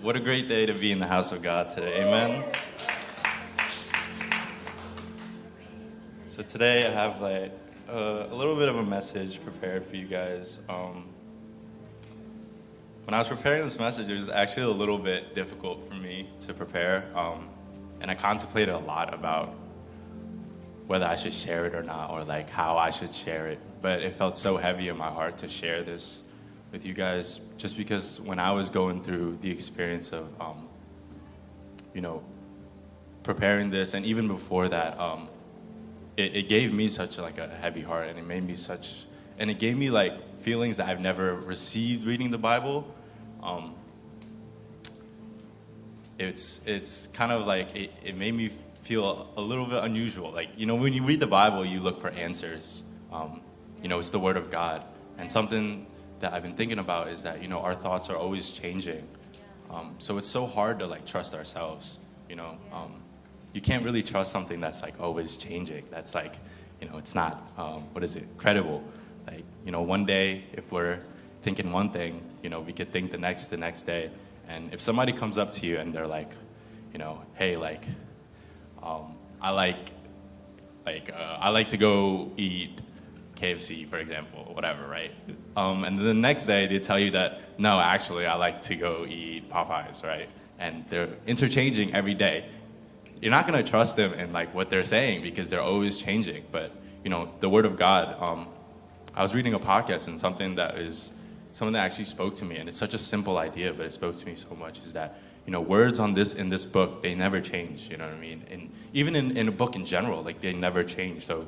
What a great day to be in the house of God today. Amen. So today I have a little bit of a message prepared for you guys. When I was preparing this message, it was actually a little bit difficult for me to prepare, and I contemplated a lot about whether I should share it or not, or like how I should share it. But it felt so heavy in my heart to share this with you guys, just because when I was going through the experience of, preparing this, and even before that, it gave me such like a heavy heart, and it gave me like feelings that I've never received reading the Bible. It's kind of like it made me feel a little bit unusual. Like, when you read the Bible, you look for answers. It's the Word of God, and something that I've been thinking about is that, our thoughts are always changing. So it's so hard to like trust ourselves, You can't really trust something that's like always changing. That's like, it's not, credible. Like, one day if we're thinking one thing, we could think the next day. And if somebody comes up to you and they're like, hey, like, I like to go eat KFC, for example, whatever, right? And then the next day they tell you that, no, actually, I like to go eat Popeyes, right? And they're interchanging every day. You're not going to trust them in like what they're saying because they're always changing. But, the Word of God, I was reading a podcast, and something that actually spoke to me, and it's such a simple idea, but it spoke to me so much, is that, words in this book, they never change, you know what I mean? And even in a book in general, like, they never change. So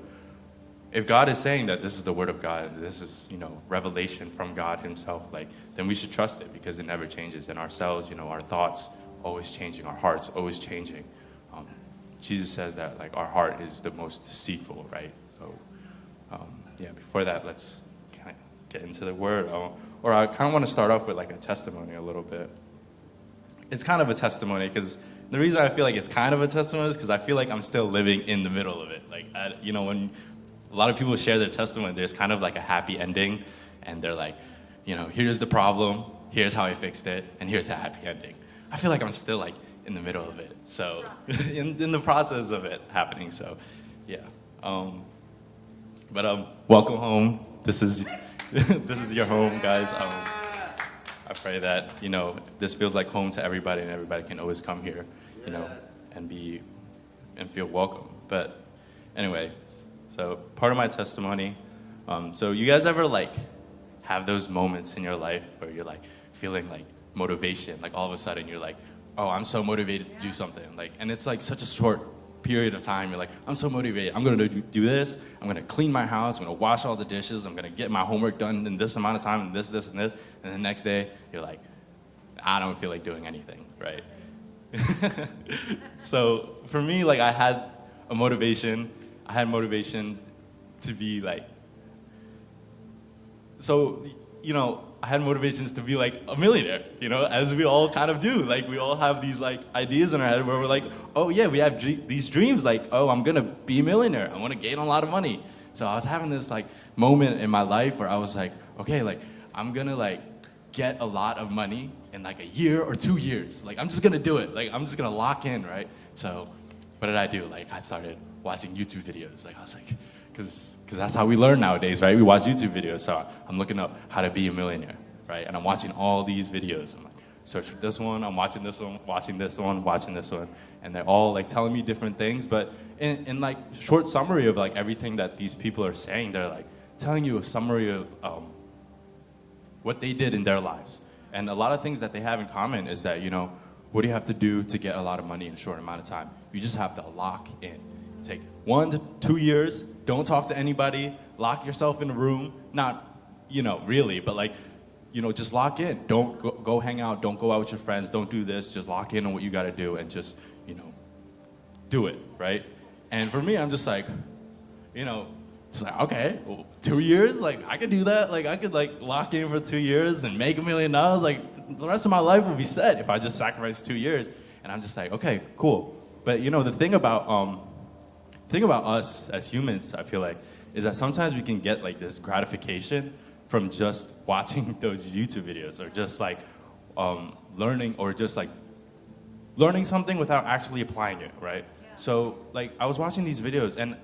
if God is saying that this is the Word of God, this is, revelation from God himself, like, then we should trust it because it never changes. And ourselves, our thoughts always changing, our hearts always changing. Jesus says that, like, our heart is the most deceitful, right? So, before that, let's kind of get into the Word. Or I kind of want to start off with, like, a testimony a little bit. It's kind of a testimony because the reason I feel like it's kind of a testimony is because I feel like I'm still living in the middle of it. Like, when a lot of people share their testimony, there's kind of like a happy ending, and they're like, here's the problem, here's how I fixed it, and here's the happy ending. I feel like I'm still like in the middle of it, so in the process of it happening. So, yeah. Welcome home. This is your home, guys. I pray that this feels like home to everybody, and everybody can always come here, and feel welcome. But anyway. So part of my testimony, so you guys ever like have those moments in your life where you're like feeling like motivation, like all of a sudden you're like, oh, I'm so motivated to do something, like, and it's like such a short period of time. You're like, I'm so motivated, I'm gonna do this, I'm gonna clean my house, I'm gonna wash all the dishes, I'm gonna get my homework done in this amount of time, and this, and this, and the next day you're like, I don't feel like doing anything, right? So for me, like, I had motivation to be like, I had motivations to be like a millionaire, as we all kind of do. Like, we all have these like ideas in our head where we're like, oh yeah, we have these dreams, like, oh, I'm gonna be a millionaire, I want to gain a lot of money. So I was having this like moment in my life where I was like, okay, like, I'm gonna like get a lot of money in like a year or 2 years. Like, I'm just gonna do it. Like, I'm just gonna lock in, right? So what did I do? Like, I started watching YouTube videos. Like, I was like, because that's how we learn nowadays, right? We watch YouTube videos. So I'm looking up how to be a millionaire, right? And I'm watching all these videos. I'm like, search for this one, I'm watching this one, watching this one, watching this one. And they're all like telling me different things. But in like short summary of like everything that these people are saying, they're like telling you a summary of what they did in their lives. And a lot of things that they have in common is that, what do you have to do to get a lot of money in a short amount of time? You just have to lock in. Take 1 to 2 years, don't talk to anybody, lock yourself in a room, not, really, but like, just lock in. Don't go hang out, don't go out with your friends, don't do this, just lock in on what you gotta do and just, do it, right? And for me, I'm just like, it's like, okay, well, 2 years, like, I could do that, like, I could like lock in for 2 years and make $1 million, like, the rest of my life will be set if I just sacrifice 2 years. And I'm just like, okay, cool. But the thing about us as humans, I feel like, is that sometimes we can get like this gratification from just watching those YouTube videos, or just like learning or just like learning something without actually applying it, right? So like I was watching these videos and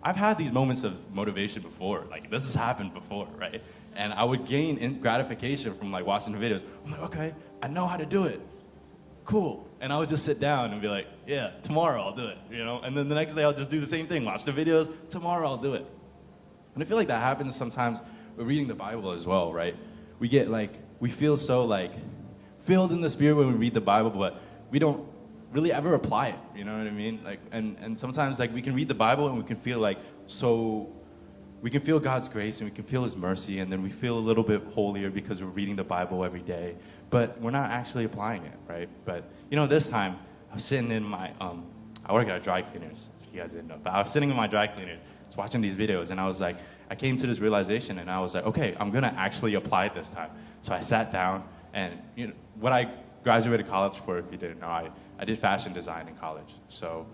I've had these moments of motivation before. Like this has happened before, right? And I would gain gratification from like watching the videos. I'm like, okay, I know how to do it. Cool. And I would just sit down and be like, yeah, tomorrow I'll do it, you know? And then the next day I'll just do the same thing, watch the videos, tomorrow I'll do it. And I feel like that happens sometimes with reading the Bible as well, right? We get like, we feel so like filled in the Spirit when we read the Bible, but we don't really ever apply it, you know what I mean? Like, and sometimes like we can read the Bible and we can feel like we can feel God's grace and we can feel His mercy, and then we feel a little bit holier because we're reading the Bible every day, but we're not actually applying it, right? But you know, this time I was sitting in my I work at a dry cleaners, if you guys didn't know, but I was sitting in my dry cleaner, just watching these videos, and I was like, I came to this realization, and I was like, okay, I'm gonna actually apply it this time. So I sat down, and you know what I graduated college for, if you didn't know, I did fashion design in college. So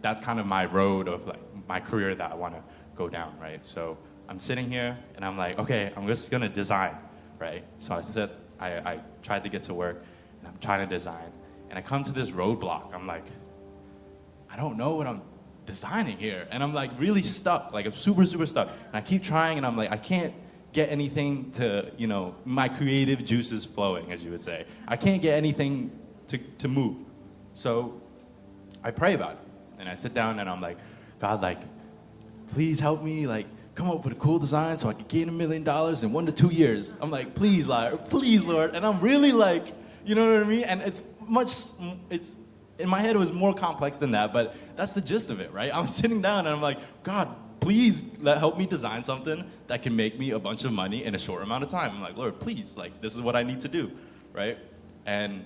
that's kind of my road of like my career that I want to go down, right? So I'm sitting here and I'm like, okay, I'm just gonna design, right? So I tried to get to work and I'm trying to design, and I come to this roadblock. I'm like, I don't know what I'm designing here, and I'm like really stuck, like I'm super stuck. And I keep trying, and I'm like, I can't get anything to, you know, my creative juices flowing, as you would say. I can't get anything to move. So I pray about it, and I sit down and I'm like, God, like, please help me, like, come up with a cool design so I can gain $1 million in 1 to 2 years. I'm like, please, Lord. And I'm really like, you know what I mean? And it's in my head, it was more complex than that, but that's the gist of it, right? I'm sitting down and I'm like, God, please help me design something that can make me a bunch of money in a short amount of time. I'm like, Lord, please, like, this is what I need to do, right? And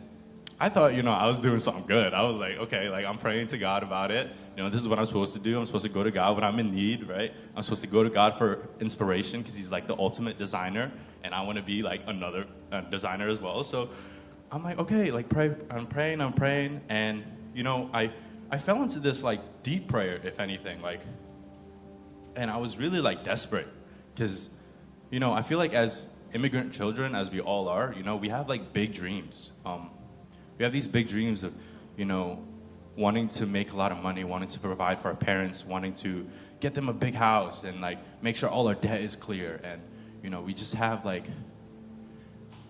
I thought, you know, I was doing something good. I was like, okay, like, I'm praying to God about it. You know, this is what I'm supposed to do. I'm supposed to go to God when I'm in need, right? I'm supposed to go to God for inspiration because He's like the ultimate designer, and I want to be like another designer as well. So I'm like, okay, like, I'm praying, and, you know, I fell into this, like, deep prayer, if anything, like, and I was really, like, desperate, because, you know, I feel like as immigrant children, as we all are, you know, we have, like, big dreams. We have these big dreams of, you know, wanting to make a lot of money, wanting to provide for our parents, wanting to get them a big house, and, like, make sure all our debt is clear, and, you know, we just have, like,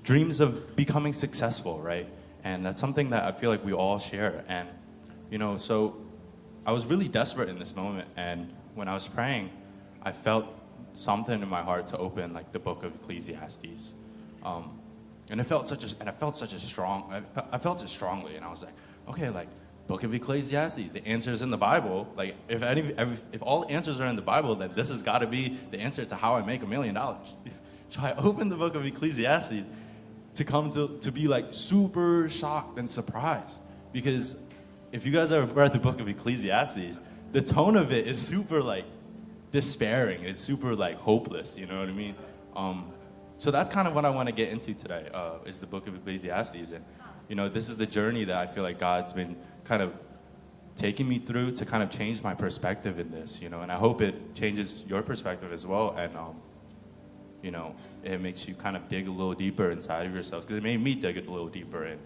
dreams of becoming successful, right? And that's something that I feel like we all share. And, you know, so I was really desperate in this moment. And when I was praying, I felt something in my heart to open like the book of Ecclesiastes. And I felt it strongly. And I was like, okay, like, book of Ecclesiastes, the answers in the Bible. Like, if all the answers are in the Bible, then this has got to be the answer to how I make $1 million. So I opened the book of Ecclesiastes to come to be like super shocked and surprised, because if you guys ever read the book of Ecclesiastes, the tone of it is super like despairing. It's super like hopeless. You know what I mean? So that's kind of what I want to get into today. Is the book of Ecclesiastes, and you know, this is the journey that I feel like God's been kind of taking me through to kind of change my perspective in this. You know, and I hope it changes your perspective as well. And you know, it makes you kind of dig a little deeper inside of yourselves, because it made me dig a little deeper and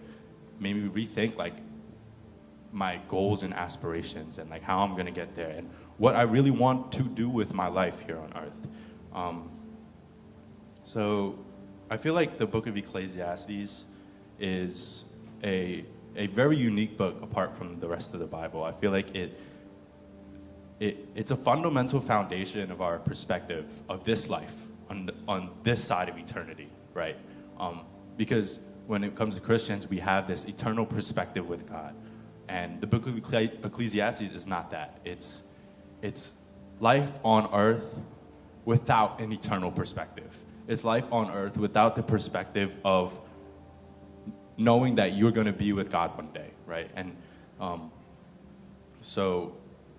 made me rethink like my goals and aspirations and like how I'm gonna get there and what I really want to do with my life here on earth. So I feel like the book of Ecclesiastes is a very unique book apart from the rest of the Bible. I feel like it's a fundamental foundation of our perspective of this life on this side of eternity, right? Because when it comes to Christians, we have this eternal perspective with God. And the book of Ecclesiastes is not that. It's life on earth without an eternal perspective. It's life on earth without the perspective of knowing that you're going to be with God one day, right? And so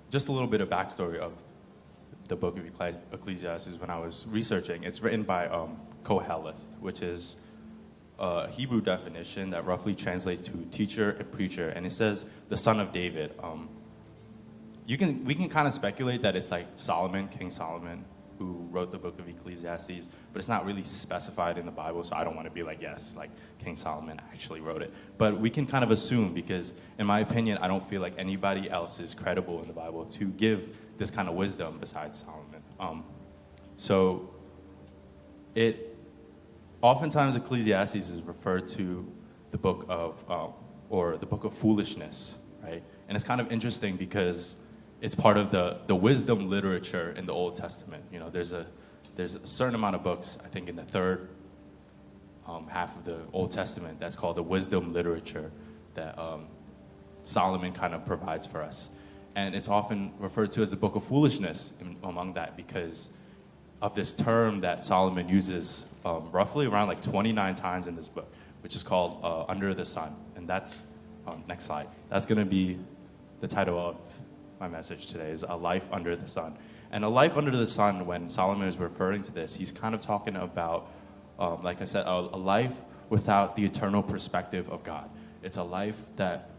just a little bit of backstory of the book of Ecclesiastes. When I was researching, it's written by Koheleth, which is a Hebrew definition that roughly translates to teacher and preacher, and it says the son of David. We can kind of speculate that it's like Solomon, King Solomon, who wrote the book of Ecclesiastes, but it's not really specified in the Bible, so I don't want to be like, yes, like King Solomon actually wrote it. But we can kind of assume, because in my opinion, I don't feel like anybody else is credible in the Bible to give this kind of wisdom besides Solomon. So oftentimes Ecclesiastes is referred to the book of, or the book of foolishness, right? And it's kind of interesting because it's part of the wisdom literature in the Old Testament. You know, there's a certain amount of books, I think in the third half of the Old Testament, that's called the wisdom literature that Solomon kind of provides for us. And it's often referred to as the book of foolishness among that, because of this term that Solomon uses roughly around like 29 times in this book, which is called Under the Sun. And that's, next slide, that's going to be the title of my message today, is A Life Under the Sun. And a life under the sun, when Solomon is referring to this, he's kind of talking about, like I said, a life without the eternal perspective of God. It's a life that,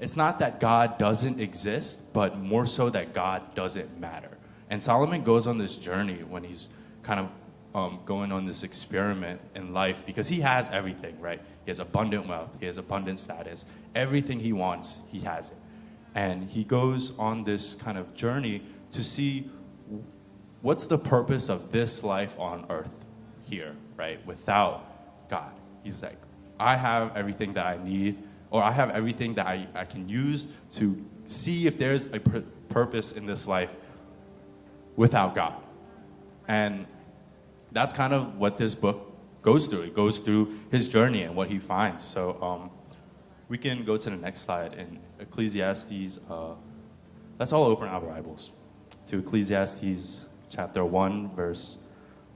it's not that God doesn't exist, but more so that God doesn't matter. And Solomon goes on this journey when he's kind of going on this experiment in life, because he has everything, right? He has abundant wealth, he has abundant status, everything he wants, he has it. And he goes on this kind of journey to see what's the purpose of this life on earth here, right? Without God. He's like, I have everything that I need, or I have everything that I can use to see if there's a purpose in this life without God. And that's kind of what this book goes through. It goes through his journey and what he finds. So we can go to the next slide. In Ecclesiastes, let's all open our Bibles to Ecclesiastes chapter 1, verse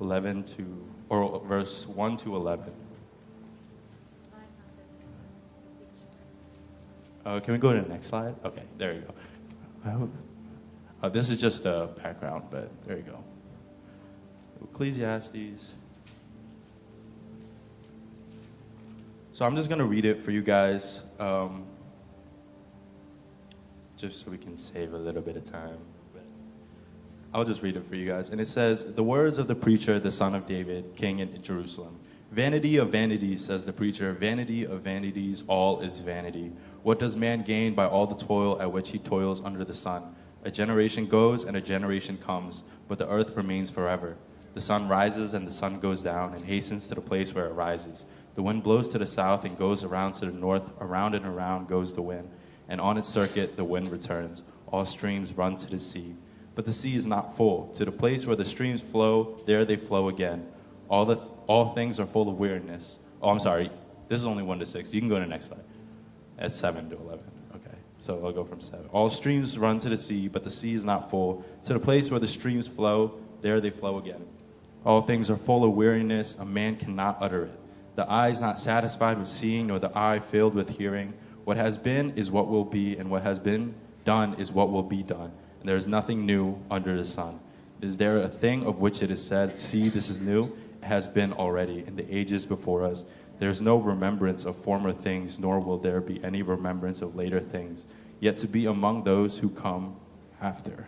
11 to, or verse 1 to 11. Can we go to the next slide? Okay, there you go. This is just a background, but there you go. Ecclesiastes. So I'm just going to read it for you guys, just so we can save a little bit of time. I'll just read it for you guys. And it says, "The words of the preacher, the son of David, king in Jerusalem. Vanity of vanities, says the preacher, vanity of vanities, all is vanity. What does man gain by all the toil at which he toils under the sun? A generation goes and a generation comes, but the earth remains forever. The sun rises and the sun goes down and hastens to the place where it rises. The wind blows to the south and goes around to the north. Around and around goes the wind. And on its circuit the wind returns. All streams run to the sea. But the sea is not full. To the place where the streams flow, there they flow again. All things are full of weariness." Oh, I'm sorry. This is only 1 to 6. You can go to the next slide. At 7 to 11. Okay. So I'll go from 7. "All streams run to the sea, but the sea is not full. To the place where the streams flow, there they flow again. All things are full of weariness. A man cannot utter it. The eye is not satisfied with seeing, nor the eye filled with hearing. What has been is what will be, and what has been done is what will be done. And there is nothing new under the sun. Is there a thing of which it is said, 'See, this is new'? It has been already in the ages before us. There is no remembrance of former things, nor will there be any remembrance of later things, yet to be among those who come after."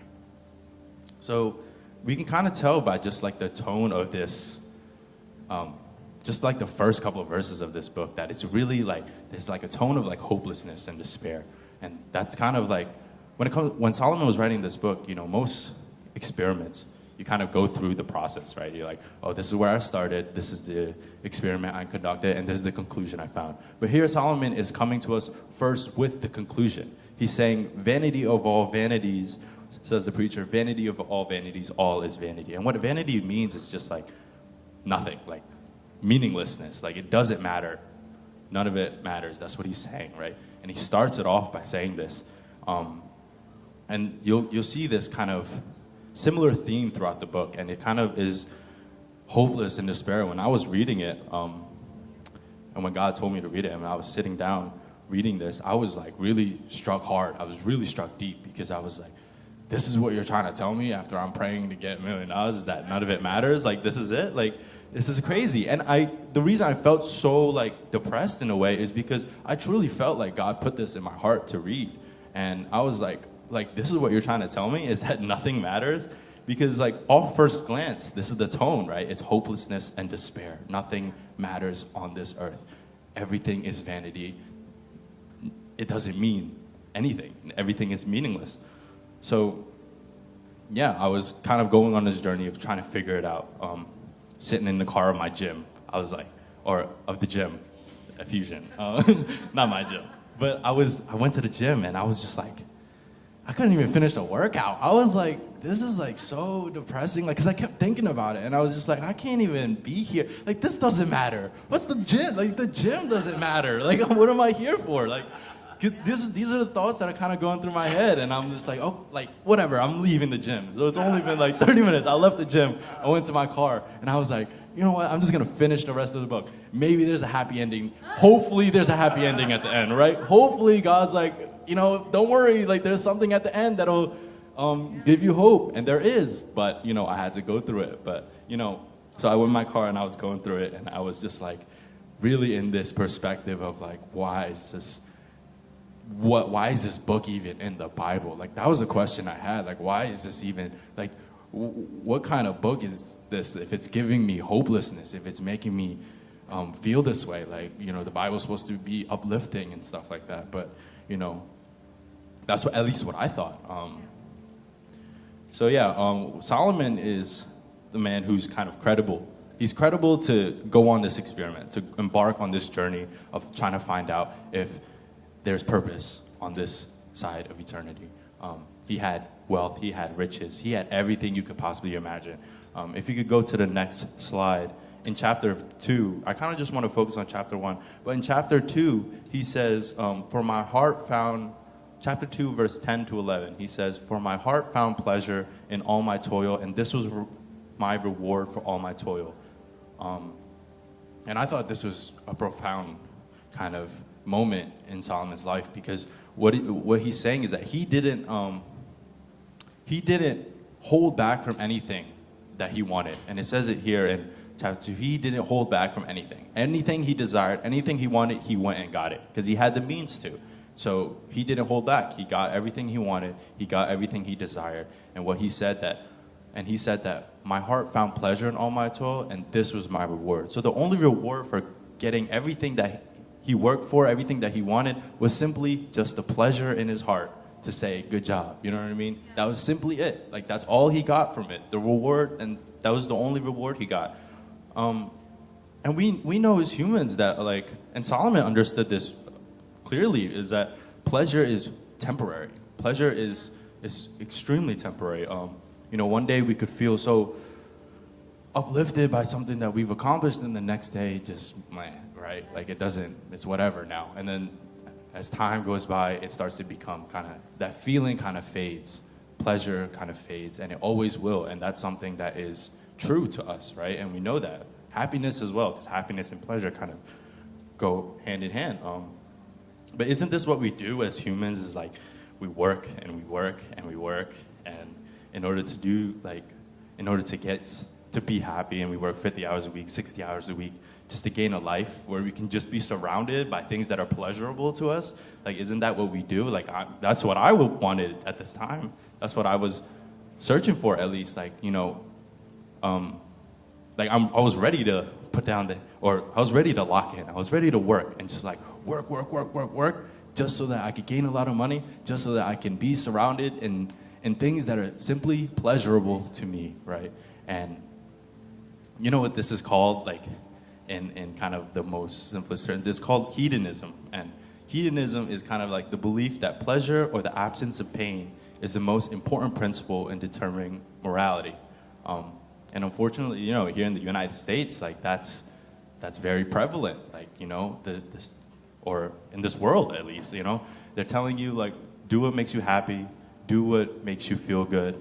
So we can kind of tell by just like the tone of this, just like the first couple of verses of this book, that it's really like, there's like a tone of like hopelessness and despair. And that's kind of like, when Solomon was writing this book, you know, most experiments, you kind of go through the process, right? You're like, oh, this is where I started, this is the experiment I conducted, and this is the conclusion I found. But here Solomon is coming to us first with the conclusion. He's saying, vanity of all vanities, says the preacher, vanity of all vanities, all is vanity. And what vanity means is just like nothing, like meaninglessness, like it doesn't matter. None of it matters. That's what he's saying, right? And he starts it off by saying this. And you'll see this kind of similar theme throughout the book, and it kind of is hopeless and despair. When I was reading it, and when God told me to read it, and I was sitting down reading this, I was like really struck hard. I was really struck deep, because I was like, this is what you're trying to tell me after I'm praying to get $1 million, is that none of it matters? Like, this is it? Like, this is crazy. And the reason I felt so like depressed in a way is because I truly felt like God put this in my heart to read. And I was like, this is what you're trying to tell me, is that nothing matters? Because like off first glance, this is the tone, right? It's hopelessness and despair. Nothing matters on this earth. Everything is vanity. It doesn't mean anything. Everything is meaningless. So yeah, I was kind of going on this journey of trying to figure it out. Sitting in the car of my gym, I was like, or of the gym, at Fusion, not my gym. But I went to the gym and I was just like, I couldn't even finish the workout. I was like, this is like so depressing, like, cause I kept thinking about it and I was just like, I can't even be here. Like, this doesn't matter. What's the gym? Like, the gym doesn't matter. Like, what am I here for? Like, these are the thoughts that are kind of going through my head, and I'm just like, oh, like, whatever, I'm leaving the gym. So it's only been like 30 minutes. I left the gym, I went to my car, and I was like, you know what, I'm just gonna finish the rest of the book. Maybe there's a happy ending. Hopefully there's a happy ending at the end, right? Hopefully God's like, you know, don't worry, like there's something at the end that'll give you hope, and there is, but, you know, I had to go through it. But, you know, so I went in my car and I was going through it, and I was just like, really in this perspective of like, why is this book even in the Bible? Like, that was a question I had. Like, why is this even, like, what kind of book is this if it's giving me hopelessness, if it's making me feel this way? Like, you know, the Bible's supposed to be uplifting and stuff like that. But, you know, that's at least what I thought. Solomon is the man who's kind of credible. He's credible to go on this experiment, to embark on this journey of trying to find out if there's purpose on this side of eternity. He had wealth, he had riches, he had everything you could possibly imagine. If you could go to the next slide, in chapter 2, I kind of just want to focus on chapter 1, but in chapter 2, he says, chapter 2, verse 10 to 11, he says, for my heart found pleasure in all my toil, and this was my reward for all my toil. And I thought this was a profound kind of moment in Solomon's life, because what he's saying is that he didn't hold back from anything that he wanted. And it says it here in chapter 2, he didn't hold back from anything. Anything he desired, anything he wanted, he went and got it, because he had the means to. So he didn't hold back. He got everything he wanted. He got everything he desired. And he said that my heart found pleasure in all my toil, and this was my reward. So the only reward for getting everything that he worked for, everything that he wanted, was simply just the pleasure in his heart to say, good job. You know what I mean? Yeah. That was simply it. Like, that's all he got from it. The reward, and that was the only reward he got. And we know as humans that, like, and Solomon understood this clearly, is that pleasure is temporary. Pleasure is extremely temporary. You know, one day we could feel so uplifted by something that we've accomplished, and the next day just, right? Like, it's whatever now. And then as time goes by, it starts to become kind of, that feeling kind of fades. Pleasure kind of fades, and it always will. And that's something that is true to us, right? And we know that. Happiness as well, because happiness and pleasure kind of go hand in hand. But isn't this what we do as humans, is like, we work and we work and we work, and in order to get to be happy, and we work 50 hours a week, 60 hours a week, just to gain a life where we can just be surrounded by things that are pleasurable to us. Like, isn't that what we do? Like, that's what I wanted at this time. That's what I was searching for, at least. Like, you know, I was ready to put down I was ready to lock in. I was ready to work, and just like work, just so that I could gain a lot of money, just so that I can be surrounded in things that are simply pleasurable to me, right? And you know what this is called, like, in kind of the most simplest terms? It's called hedonism. And hedonism is kind of like the belief that pleasure or the absence of pain is the most important principle in determining morality. And unfortunately, you know, here in the United States, like, that's very prevalent. Like, you know, or in this world at least, you know, they're telling you, like, do what makes you happy, do what makes you feel good,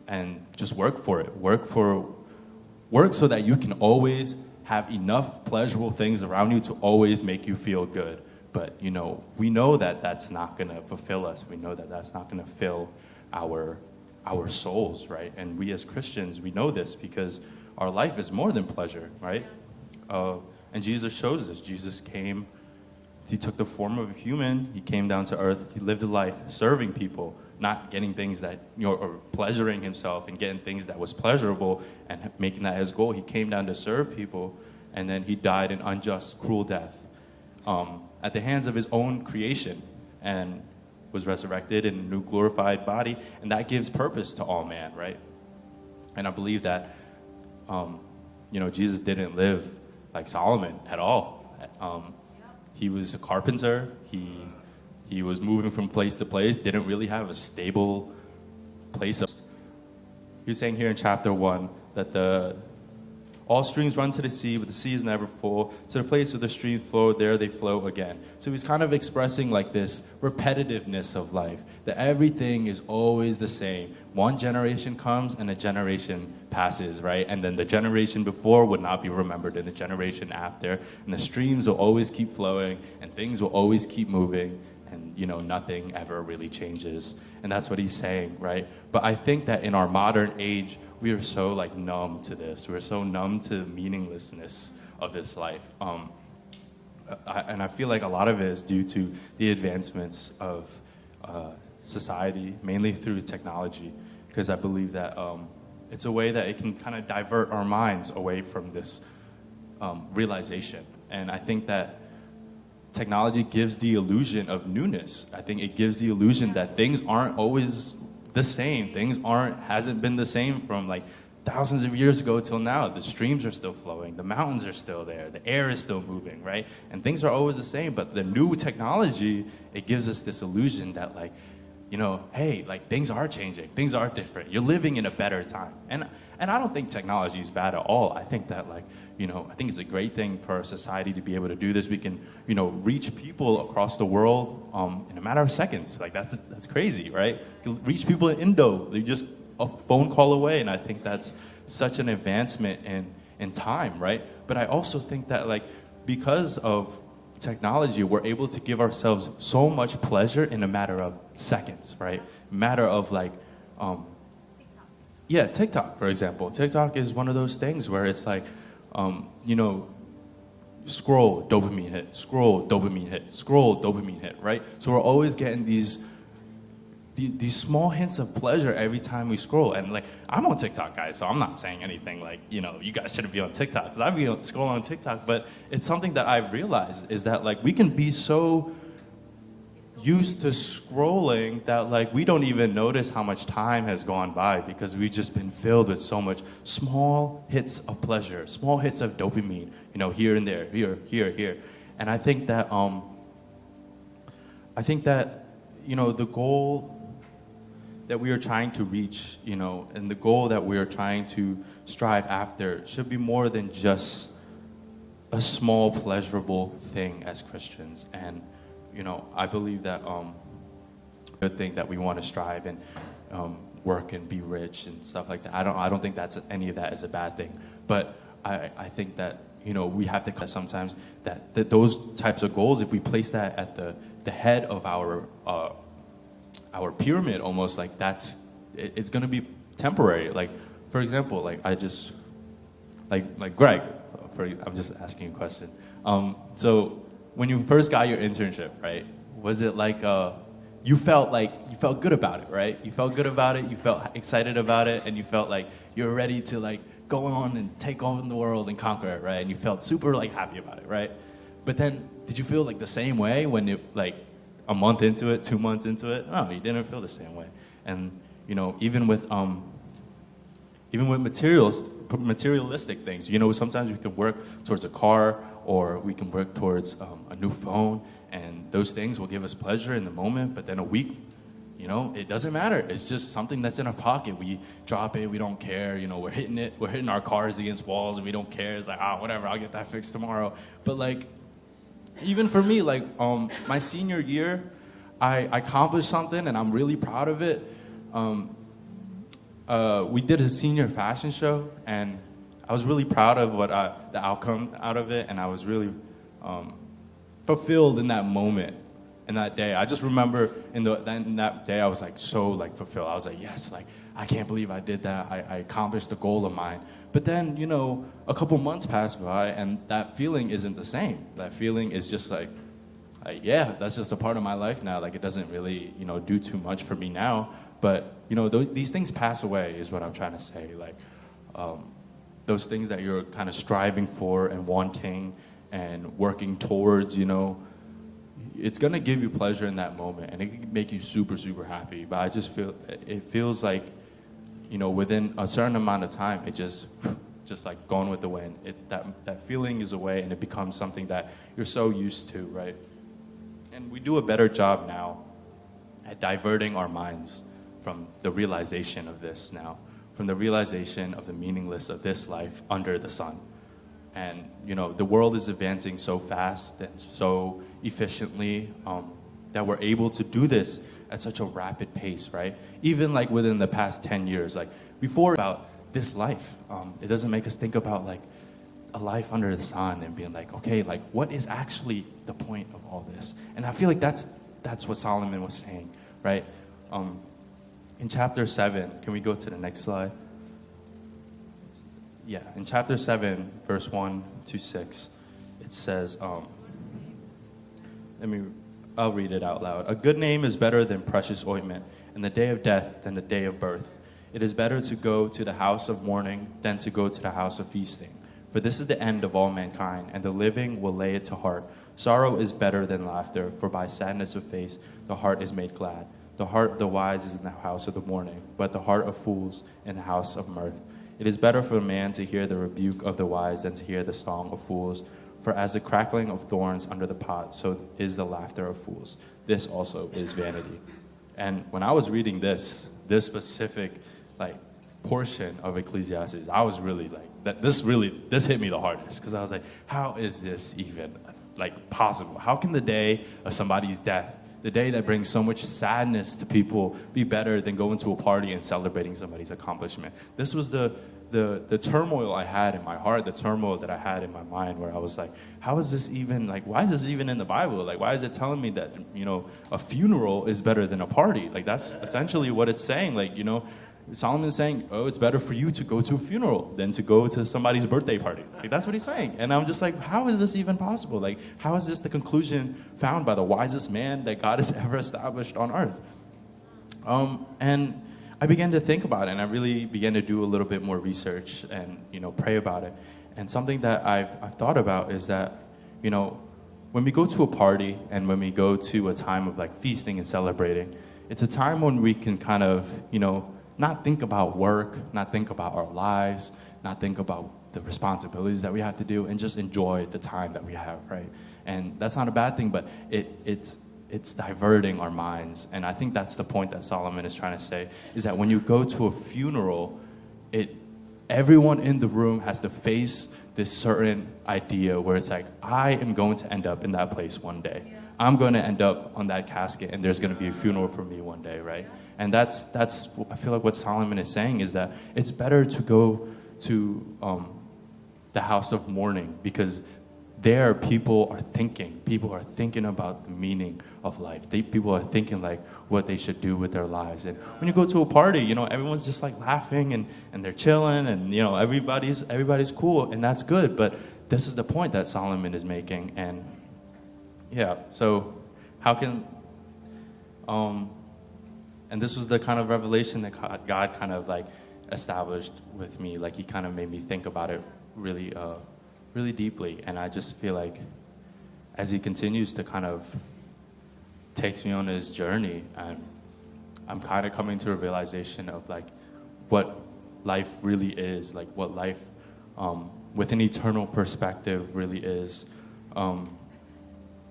and just work for it. Work so that you can always have enough pleasurable things around you to always make you feel good. But, you know, we know that that's not going to fulfill us. We know that that's not going to fill our souls, right? And we as Christians, we know this because our life is more than pleasure, right? And Jesus shows us. Jesus came he took the form of a human. He came down to earth. He lived a life serving people, not getting things that, or pleasuring himself and getting things that was pleasurable and making that his goal. He came down to serve people, and then he died an unjust, cruel death at the hands of his own creation, and was resurrected in a new glorified body, and that gives purpose to all man, right? And I believe that, Jesus didn't live like Solomon at all. He was a carpenter. He was moving from place to place, didn't really have a stable place. He's saying here in chapter 1 that all streams run to the sea, but the sea is never full. To the place where the streams flow, there they flow again. So he's kind of expressing like this repetitiveness of life, that everything is always the same. One generation comes and a generation passes, right? And then the generation before would not be remembered, and the generation after. And the streams will always keep flowing, and things will always keep moving. And, nothing ever really changes. And that's what he's saying, right? But I think that in our modern age, we are so, numb to this. We're so numb to the meaninglessness of this life. And I feel like a lot of it is due to the advancements of society, mainly through technology, because I believe that it's a way that it can kind of divert our minds away from this realization. And I think that technology gives the illusion of newness. I think it gives the illusion that things aren't always the same. Things hasn't been the same from thousands of years ago till now. The streams are still flowing, the mountains are still there, the air is still moving, right? And things are always the same, but the new technology, it gives us this illusion that hey, things are changing, things are different. You're living in a better time. And I don't think technology is bad at all. I think that I think it's a great thing for our society to be able to do this. We can, reach people across the world in a matter of seconds. That's crazy, right? You can reach people in Indo. They're just a phone call away. And I think that's such an advancement in time, right? But I also think that because of technology, we're able to give ourselves so much pleasure in a matter of seconds, right? Matter of TikTok, for example. TikTok is one of those things where it's scroll, dopamine hit, scroll, dopamine hit, scroll, dopamine hit, right? So we're always getting these small hints of pleasure every time we scroll. And I'm on TikTok, guys, so I'm not saying anything you guys shouldn't be on TikTok, because I've been scrolling on TikTok, but it's something that I've realized is that we can be so used to scrolling that we don't even notice how much time has gone by, because we've just been filled with so much small hits of pleasure, small hits of dopamine, here and there, here. And I think that the goal that we are trying to reach, and the goal that we are trying to strive after should be more than just a small pleasurable thing as Christians. And I believe that good thing that we want to strive and work and be rich and stuff like that. I don't think any of that is a bad thing. But I think that we have to sometimes that those types of goals, if we place that at the head of our pyramid, almost it's going to be temporary. For example, I just Greg, I'm just asking a question. So when you first got your internship, right, was it you felt good about it, right? You felt good about it, you felt excited about it, and you felt you were ready to go on and take on the world and conquer it, right? And you felt super happy about it, right? But then did you feel the same way when it a month into it, 2 months into it? No, you didn't feel the same way. And even with materialistic things, sometimes we can work towards a car, or we can work towards a new phone, and those things will give us pleasure in the moment, but then a week, it doesn't matter. It's just something that's in our pocket. We drop it, we don't care, we're hitting our cars against walls, and we don't care. It's whatever, I'll get that fixed tomorrow. But even for me, my senior year, I accomplished something, and I'm really proud of it. We did a senior fashion show, and I was really proud of the outcome out of it, and I was really fulfilled in that moment, in that day. I just remember in that day, I was so fulfilled. I was yes, I can't believe I did that. I accomplished the goal of mine. But then, a couple months passed by, and that feeling isn't the same. That feeling is just like, yeah, that's just a part of my life now. Like, it doesn't really, do too much for me now. But, these things pass away is what I'm trying to say. Like, those things that you're kind of striving for and wanting and working towards, it's gonna give you pleasure in that moment, and it can make you super, super happy. But I just feel, it feels like, within a certain amount of time, it just like gone with the wind. That feeling is away, and it becomes something that you're so used to, right? And we do a better job now at diverting our minds from the realization of this now, from the realization of the meaningless of this life under the sun. And, the world is advancing so fast and so efficiently that we're able to do this at such a rapid pace, right? Even like within the past 10 years, like before about this life, it doesn't make us think about like a life under the sun and being like, okay, like what is actually the point of all this? And I feel like that's what Solomon was saying, right? In chapter 7, can we go to the next slide? Yeah, in chapter 7, verse 1 to 6, it says, I'll read it out loud. A good name is better than precious ointment, and the day of death than the day of birth. It is better to go to the house of mourning than to go to the house of feasting. For this is the end of all mankind, and the living will lay it to heart. Sorrow is better than laughter, for by sadness of face the heart is made glad. The heart of the wise is in the house of the mourning, but the heart of fools in the house of mirth. It is better for a man to hear the rebuke of the wise than to hear the song of fools. For as the crackling of thorns under the pot, so is the laughter of fools. This also is vanity. And when I was reading this specific portion of Ecclesiastes, I was really this hit me the hardest, because I was like, how is this even possible? How can the day of somebody's death, the day that brings so much sadness to people, be better than going to a party and celebrating somebody's accomplishment? This was the turmoil I had in my heart, the turmoil that I had in my mind, where I was like, how is this even, why is this even in the Bible? Why is it telling me that, a funeral is better than a party? That's essentially what it's saying. Solomon's saying, oh, it's better for you to go to a funeral than to go to somebody's birthday party. That's what he's saying. And I'm just like, how is this even possible? How is this the conclusion found by the wisest man that God has ever established on earth? And I began to think about it, and I really began to do a little bit more research and, pray about it. And something that I've thought about is that, when we go to a party and when we go to a time of feasting and celebrating, it's a time when we can kind of, not think about work, not think about our lives, not think about the responsibilities that we have to do, and just enjoy the time that we have, right? And that's not a bad thing, but it's diverting our minds. And I think that's the point that Solomon is trying to say, is that when you go to a funeral, everyone in the room has to face this certain idea where it's like, I am going to end up in that place one day. I'm going to end up on that casket, and there's going to be a funeral for me one day, right? And that's I feel like what Solomon is saying is that it's better to go to the house of mourning, because there people are thinking about the meaning of life. People are thinking what they should do with their lives. And when you go to a party, everyone's just laughing and they're chilling, and everybody's cool, and that's good. But this is the point that Solomon is making. And yeah, so how can, and this was the kind of revelation that God kind of established with me. He kind of made me think about it really, really deeply. And I just feel like as he continues to kind of takes me on his journey, I'm kind of coming to a realization of what life really is, what life with an eternal perspective really is.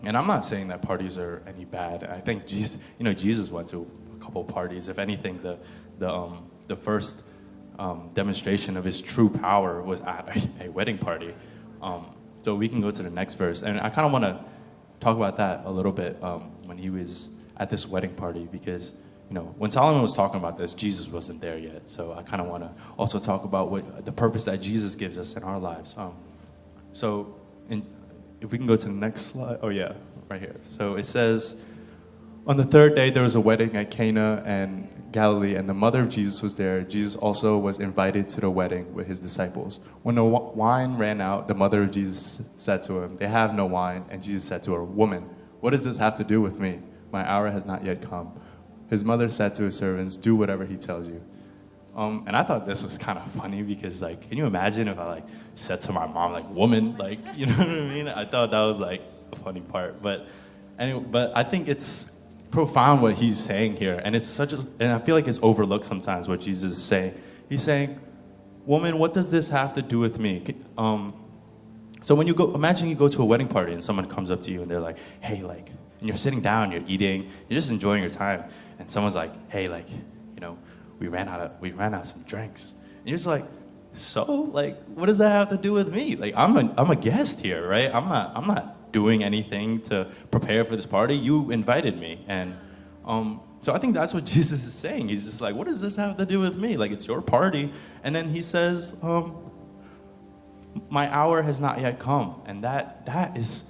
And I'm not saying that parties are any bad. I think Jesus went to a couple parties. If anything, the first demonstration of his true power was at a wedding party. So we can go to the next verse, and I kind of want to talk about that a little bit when he was at this wedding party, because when Solomon was talking about this, Jesus wasn't there yet. So I kind of want to also talk about what the purpose that Jesus gives us in our lives. If we can go to the next slide. Oh, yeah, right here. So it says, on the third day, there was a wedding at Cana and Galilee, and the mother of Jesus was there. Jesus also was invited to the wedding with his disciples. When the wine ran out, the mother of Jesus said to him, they have no wine. And Jesus said to her, woman, what does this have to do with me? My hour has not yet come. His mother said to his servants, do whatever he tells you. And I thought this was kind of funny because, like, can you imagine if I, like, said to my mom, like, woman, like, you know what I mean? I thought that was, like, a funny part. But anyway, but I think it's profound what he's saying here. And it's and I feel like it's overlooked sometimes what Jesus is saying. He's saying, woman, what does this have to do with me? So when imagine you go to a wedding party and someone comes up to you and they're like, hey, like, and you're sitting down, you're eating, you're just enjoying your time. And someone's like, hey, like, you know, we ran out of some drinks. And you're just like, so, like, what does that have to do with me? Like, I'm a guest here, right? I'm not doing anything to prepare for this party. You invited me. And so I think that's what Jesus is saying. He's just like, what does this have to do with me? Like, it's your party. And then he says, my hour has not yet come. And that is,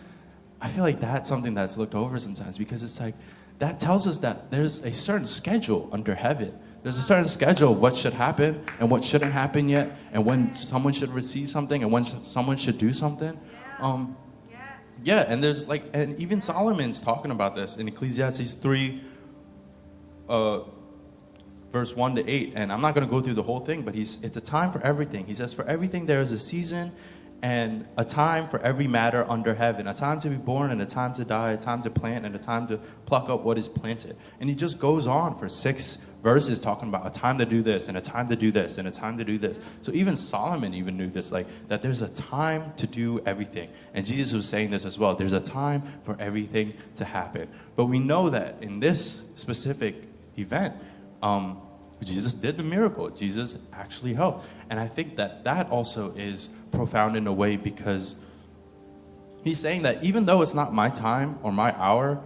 I feel like that's something that's looked over sometimes, because it's like, that tells us that there's a certain schedule under heaven. There's a certain schedule of what should happen and what shouldn't happen yet, and when someone should receive something and when someone should do something. Yeah, and there's like, and even Solomon's talking about this in Ecclesiastes 3, verse 1 to 8. And I'm not going to go through the whole thing, but it's a time for everything. He says, for everything there is a season and a time for every matter under heaven, a time to be born and a time to die, a time to plant and a time to pluck up what is planted. And he just goes on for 6 verses talking about a time to do this and a time to do this and a time to do this. So even Solomon even knew this, like, that there's a time to do everything. And Jesus was saying this as well. There's a time for everything to happen. But we know that in this specific event, Jesus did the miracle. Jesus actually helped. And I think that also is profound in a way, because he's saying that even though it's not my time or my hour,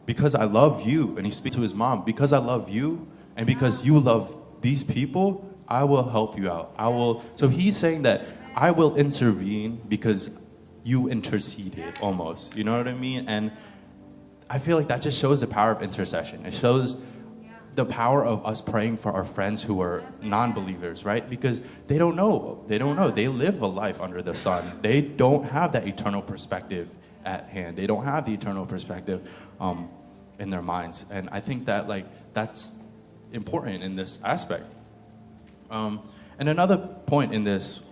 because I love you, and he speaks to his mom, because I love you and because you love these people, I will help you out. So he's saying that I will intervene because you interceded almost. You know what I mean? And I feel like that just shows the power of intercession. It shows the power of us praying for our friends who are non-believers, right? Because they don't know. They live a life under the sun. They don't have that eternal perspective at hand. They don't have the eternal perspective in their minds. And I think that, like, that's important in this aspect. And another point in this,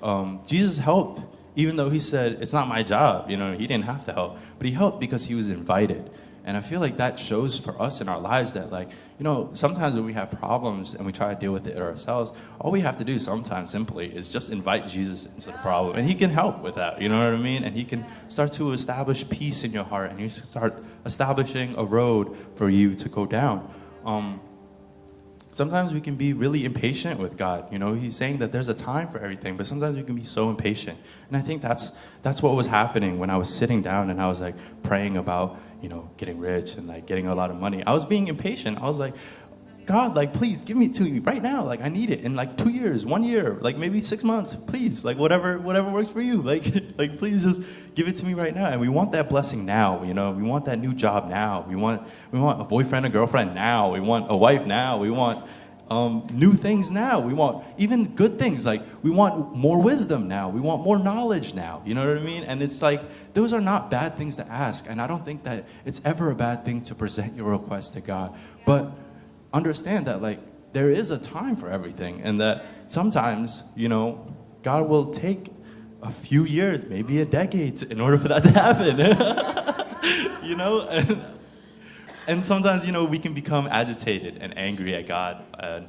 Jesus helped, even though he said, it's not my job, you know, he didn't have to help, but he helped because he was invited. And I feel like that shows for us in our lives that, like, you know, sometimes when we have problems and we try to deal with it ourselves, all we have to do sometimes simply is just invite Jesus into the problem. And he can help with that, you know what I mean? And he can start to establish peace in your heart, and you start establishing a road for you to go down. Sometimes we can be really impatient with God. You know, he's saying that there's a time for everything, but sometimes we can be so impatient. And I think that's what was happening when I was sitting down and I was, like, praying about, you know, getting rich and, like, getting a lot of money. I was being impatient. I was like, God, like, please give me to me right now. Like, I need it in, like, 2 years, 1 year, like, maybe 6 months. Please, like, whatever works for you. Like, please just give it to me right now. And we want that blessing now. You know, we want that new job now. We want a boyfriend, a girlfriend now. We want a wife now. We want new things now. We want even good things. Like, we want more wisdom now. We want more knowledge now. You know what I mean? And it's like, those are not bad things to ask. And I don't think that it's ever a bad thing to present your request to God. But understand that, like, there is a time for everything, and that sometimes, you know, God will take a few years, maybe a decade, in order for that to happen. You know, and sometimes, you know, we can become agitated and angry at God, and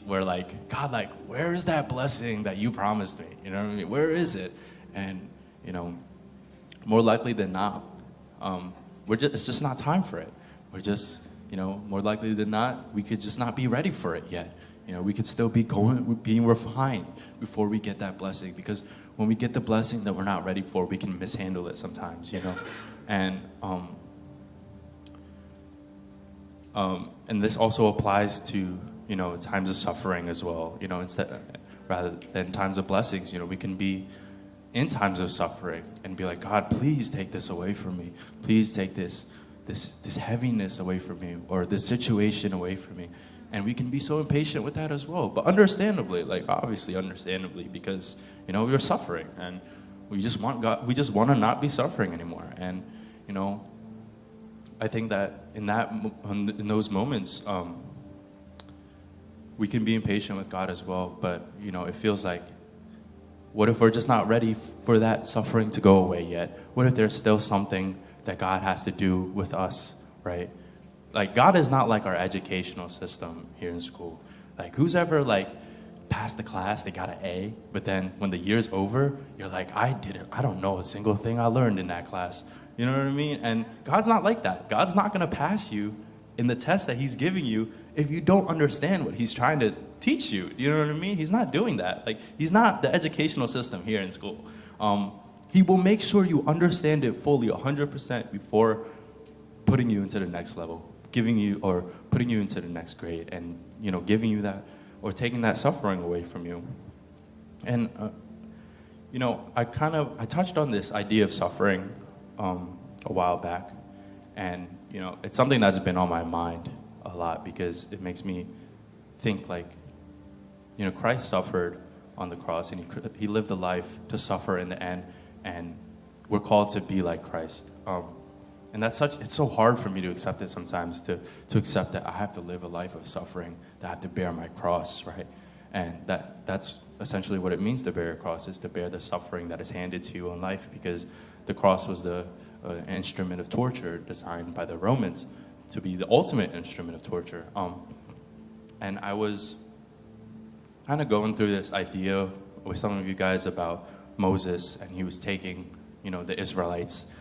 we're like, God, like, where is that blessing that you promised me? You know what I mean? Where is it? And, you know, more likely than not, it's just not time for it. We're just, you know, more likely than not, we could just not be ready for it yet. You know, we could still be being refined before we get that blessing. Because when we get the blessing that we're not ready for, we can mishandle it sometimes, you know. And this also applies to, you know, times of suffering as well. You know, rather than times of blessings, you know, we can be in times of suffering and be like, God, please take this away from me. Please take this heaviness away from me, or this situation away from me. And we can be so impatient with that as well. But understandably, like, obviously understandably, because, you know, we're suffering and we just want God, we just want to not be suffering anymore. And, you know, I think that in those moments, we can be impatient with God as well. But it feels like, what if we're just not ready for that suffering to go away yet? What if there's still something that God has to do with us, right? Like, God is not like our educational system here in school. Like, who's ever passed the class, they got an A, but then when the year's over, you're like, I don't know a single thing I learned in that class. You know what I mean? And God's not like that. God's not gonna pass you in the test that he's giving you if you don't understand what he's trying to teach you. You know what I mean? He's not doing that. Like, he's not the educational system here in school. He will make sure you understand it fully 100% before putting you into the next level, giving you or putting you into the next grade, and giving you that or taking that suffering away from you. And I touched on this idea of suffering a while back, and it's something that's been on my mind a lot, because it makes me think like, Christ suffered on the cross, and he lived a life to suffer in the end, and we're called to be like Christ. And it's so hard for me to accept it sometimes, to accept that I have to live a life of suffering, that I have to bear my cross, right? And that's essentially what it means to bear a cross, is to bear the suffering that is handed to you in life, because the cross was the instrument of torture designed by the Romans to be the ultimate instrument of torture. And I was kind of going through this idea with some of you guys about Moses, and he was taking, the Israelites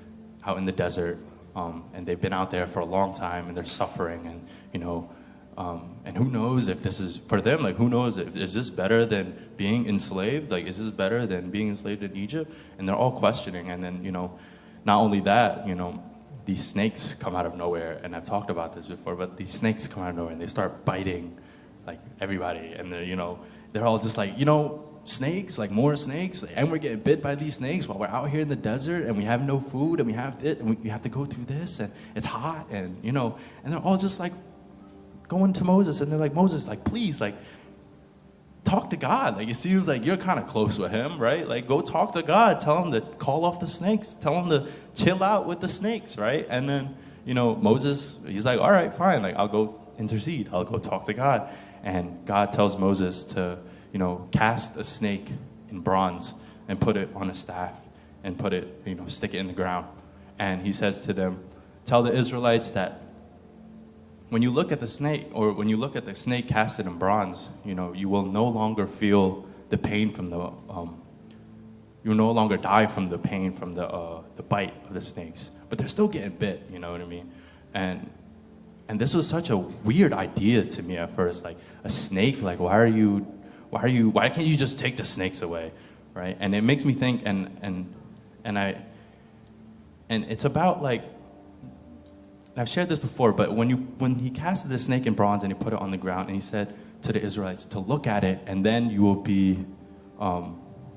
out in the desert, and they've been out there for a long time, and they're suffering, and and who knows if this is for them? Like, who knows is this better than being enslaved? Like, is this better than being enslaved in Egypt? And they're all questioning. And then not only that, these snakes come out of nowhere, and I've talked about this before, but these snakes come out of nowhere and they start biting like everybody, and they're all just like, snakes, like more snakes, and we're getting bit by these snakes while we're out here in the desert, and we have no food, and we have it, and we have to go through this, and it's hot, and and they're all just like going to Moses, and they're like, Moses, like, please, like, talk to God. Like, it seems like you're kind of close with him, right? Like, go talk to God. Tell him to call off the snakes. Tell him to chill out with the snakes, right? And then, Moses, he's like, all right, fine. Like, I'll go intercede. I'll go talk to God. And God tells Moses to, cast a snake in bronze and put it on a staff and put it, stick it in the ground. And he says to them, tell the Israelites that when you look at the snake, or when you look at the snake casted in bronze, you will no longer feel the pain from the, you will no longer die from the pain from the bite of the snakes, but they're still getting bit, you know what I mean? And this was such a weird idea to me at first, like, a snake, like, why can't you just take the snakes away, right? And it makes me think, and it's about, like, I've shared this before, but when he casted the snake in bronze and he put it on the ground, and he said to the Israelites to look at it, and then you will be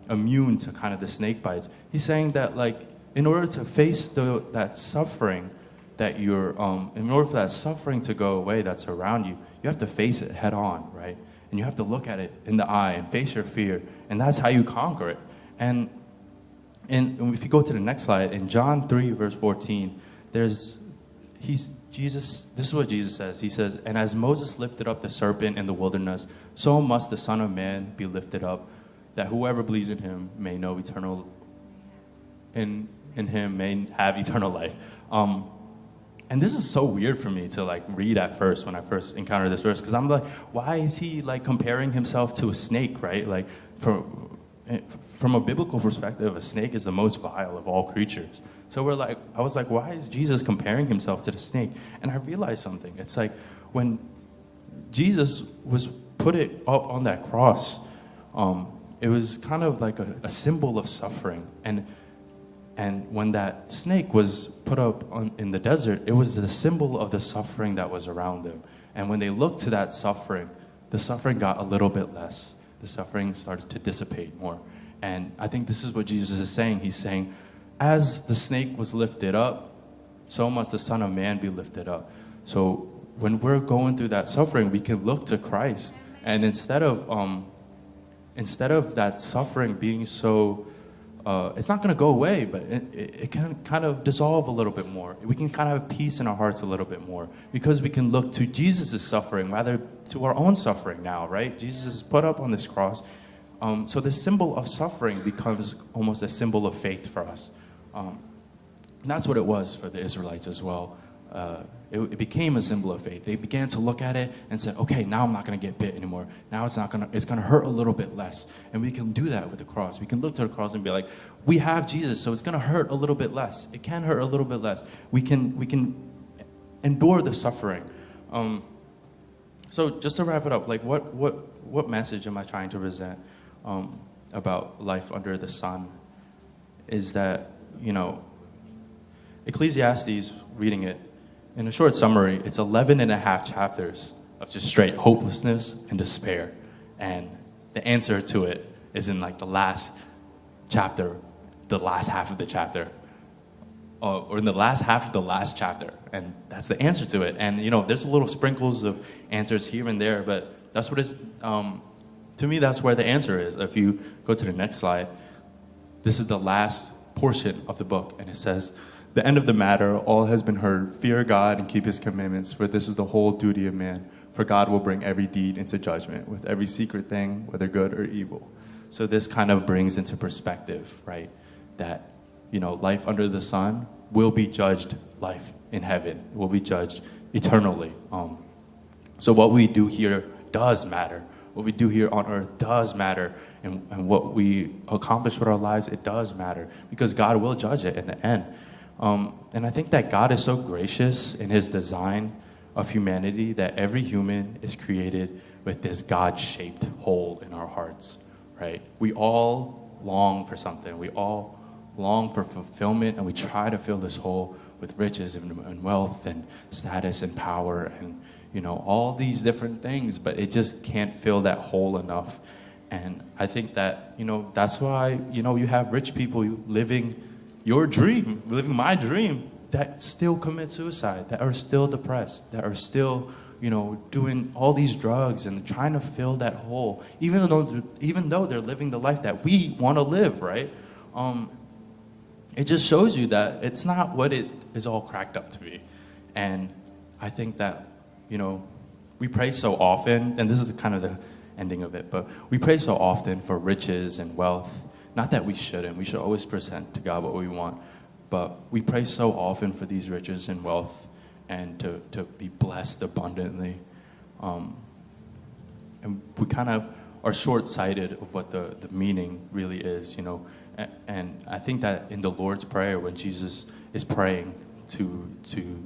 immune to kind of the snake bites. He's saying that, like, in order to face that suffering that you're, in order for that suffering to go away that's around you, you have to face it head on, right? And you have to look at it in the eye and face your fear, and that's how you conquer it. And if you go to the next slide, in John 3, verse 14, this is what Jesus says. He says, and as Moses lifted up the serpent in the wilderness, so must the Son of Man be lifted up, that whoever believes in him may know in him may have eternal life. And this is so weird for me to, like, read at first when I first encountered this verse, because I'm like, why is he, like, comparing himself to a snake, right? Like, from a biblical perspective, a snake is the most vile of all creatures. So I was like, why is Jesus comparing himself to the snake? And I realized something. It's like, when Jesus was put it up on that cross, it was kind of like a symbol of suffering. And when that snake was put up in the desert, it was the symbol of the suffering that was around them. And when they looked to that suffering, the suffering got a little bit less. The suffering started to dissipate more. And I think this is what Jesus is saying. He's saying, as the snake was lifted up, so must the Son of Man be lifted up. So when we're going through that suffering, we can look to Christ. And instead of that suffering being so it's not going to go away, but it can kind of dissolve a little bit more. We can kind of have peace in our hearts a little bit more because we can look to Jesus' suffering rather to our own suffering now, right? Jesus is put up on this cross. So the symbol of suffering becomes almost a symbol of faith for us. And that's what it was for the Israelites as well. It became a symbol of faith. They began to look at it and said, okay, now I'm not going to get bit anymore. Now it's going to hurt a little bit less. And we can do that with the cross. We can look to the cross and be like, we have Jesus, so it's going to hurt a little bit less. It can hurt a little bit less. We can endure the suffering. So just to wrap it up, like what message am I trying to present about life under the sun? Is that, Ecclesiastes, reading it, in a short summary, it's 11 and a half chapters of just straight hopelessness and despair. And the answer to it is in like the last chapter, the last half of the chapter, or in the last half of the last chapter. And that's the answer to it. And, there's a little sprinkles of answers here and there, but that's what is, to me, that's where the answer is. If you go to the next slide, this is the last portion of the book, and it says, "The end of the matter, all has been heard. Fear God and keep his commandments, for this is the whole duty of man. For God will bring every deed into judgment, with every secret thing, whether good or evil." So this kind of brings into perspective, right, that, life under the sun will be judged life in heaven, will be judged eternally. So what we do here does matter. What we do here on earth does matter. And what we accomplish with our lives, it does matter. Because God will judge it in the end. And I think that God is so gracious in his design of humanity that every human is created with this God-shaped hole in our hearts, right? We all long for something. We all long for fulfillment, and we try to fill this hole with riches and wealth and status and power and, all these different things, but it just can't fill that hole enough. And I think that, that's why, you have rich people living your dream, living my dream, that still commit suicide, that are still depressed, that are still, doing all these drugs and trying to fill that hole, even though they're living the life that we want to live, right? It just shows you that it's not what it is all cracked up to be. And I think that, we pray so often, and this is kind of the ending of it, but we pray so often for riches and wealth. Not that we shouldn't. We should always present to God what we want. But we pray so often for these riches and wealth and to be blessed abundantly. And we kind of are short-sighted of what the meaning really is, And I think that in the Lord's Prayer, when Jesus is praying to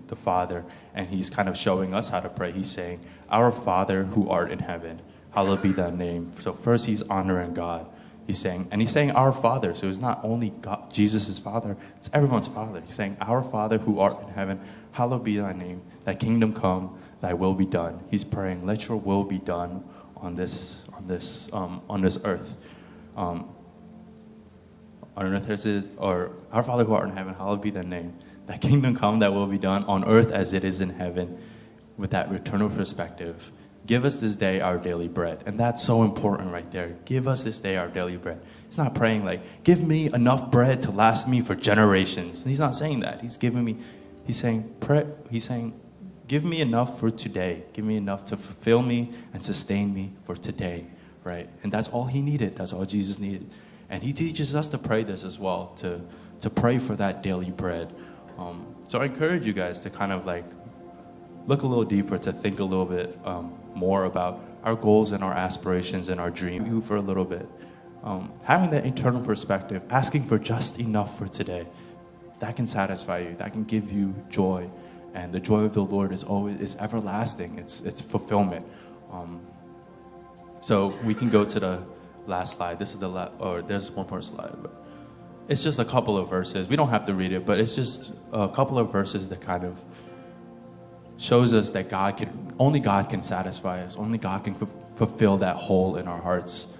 the Father, and he's kind of showing us how to pray, he's saying, "Our Father who art in heaven, hallowed be thy name." So first he's honoring God. He's saying our Father. So it's not only God, Jesus' Father, it's everyone's Father. He's saying, "Our Father who art in heaven, hallowed be thy name. Thy kingdom come, thy will be done." He's praying, let your will be done on this earth. On earth as it is, or "Our Father who art in heaven, hallowed be thy name. Thy kingdom come, thy will be done on earth as it is in heaven." With that eternal perspective. Give us this day our daily bread. And that's so important right there. Give us this day our daily bread. He's not praying like, give me enough bread to last me for generations. And he's not saying that. He's saying, give me enough for today. Give me enough to fulfill me and sustain me for today, right? And that's all he needed. That's all Jesus needed. And he teaches us to pray this as well, to pray for that daily bread. So I encourage you guys to kind of like look a little deeper, to think a little bit more about our goals and our aspirations and our dream for a little bit. Having that internal perspective, asking for just enough for today, that can satisfy you, that can give you joy. And the joy of the Lord is everlasting. It's fulfillment. So we can go to the last slide. This is there's one more slide, but it's just a couple of verses. We don't have to read it, but it's just a couple of verses that kind of shows us that only God can satisfy us. Only God can fulfill that hole in our hearts,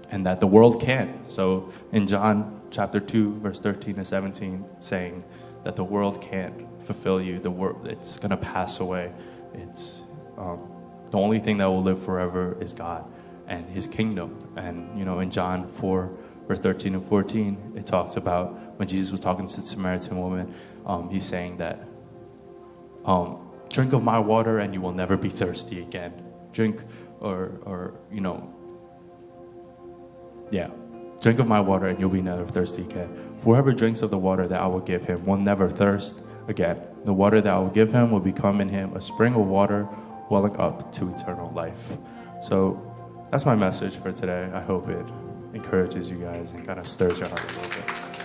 and that the world can't. So in John chapter 2, verse 13 and 17, saying that the world can't fulfill you. It's going to pass away. It's the only thing that will live forever is God and his kingdom. And in John 4, verse 13 and 14, it talks about when Jesus was talking to the Samaritan woman, he's saying that, drink of my water and you will never be thirsty again. Drink drink of my water and you'll be never thirsty again. For whoever drinks of the water that I will give him will never thirst again. The water that I will give him will become in him a spring of water welling up to eternal life. So that's my message for today. I hope it encourages you guys and kind of stirs your heart a little bit.